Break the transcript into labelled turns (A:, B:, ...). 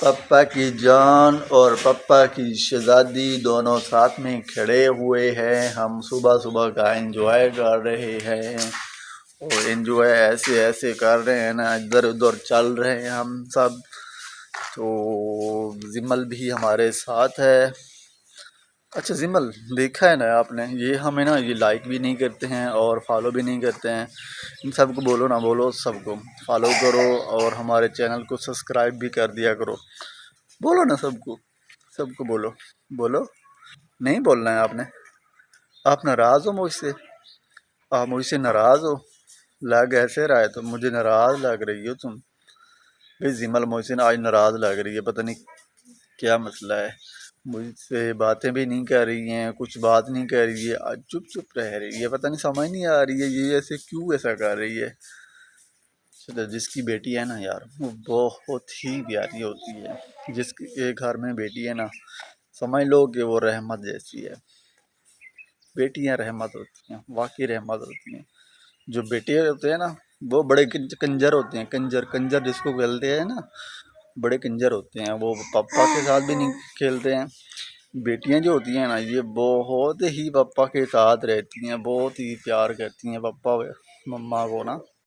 A: پپا کی جان اور پپا کی شہزادی دونوں ساتھ میں کھڑے ہوئے ہیں. ہم صبح صبح کا انجوائے کر رہے ہیں اور انجوائے ایسے ایسے کر رہے ہیں نا، ادھر ادھر چل رہے ہیں ہم سب. تو زمل بھی ہمارے ساتھ ہے. اچھا زمل دیکھا ہے نا آپ نے، یہ ہمیں نا یہ لائک بھی نہیں کرتے ہیں اور فالو بھی نہیں کرتے ہیں. ان سب کو بولو نا، بولو سب کو فالو کرو اور ہمارے چینل کو سبسکرائب بھی کر دیا کرو. بولو نا سب کو بولو. نہیں بولنا ہے آپ نے. آپ ناراض ہو مجھ سے؟ آپ مجھ سے ناراض ہو؟ لگ ایسے رہا ہے تو مجھے ناراض لگ رہی ہو تم. بھائی زمل مجھ سے آج ناراض لگ رہی ہے، پتہ نہیں کیا مسئلہ ہے. مجھ سے باتیں بھی نہیں کر رہی ہیں، کچھ بات نہیں کر رہی ہے، آج چپ رہ رہی ہے. پتہ نہیں سمجھ نہیں آ رہی ہے یہ ایسے کیوں ایسا کر رہی ہے. جس کی بیٹی ہے نا یار، وہ بہت ہی پیاری ہوتی ہے. جس کے گھر میں بیٹی ہے نا، سمجھ لو کہ وہ رحمت جیسی ہے. بیٹیاں رحمت ہوتی ہیں، واقعی رحمت ہوتی ہیں. جو بیٹے ہوتے ہیں نا وہ بڑے کنجر ہوتے ہیں. کنجر جس کو کھیلتے ہیں نا، بڑے کنجر ہوتے ہیں. وہ پپا کے ساتھ بھی نہیں کھیلتے ہیں. بیٹیاں جو ہوتی ہیں نا، یہ بہت ہی پپا کے ساتھ رہتی ہیں، بہت ہی پیار کرتی ہیں پپا مما کو نا.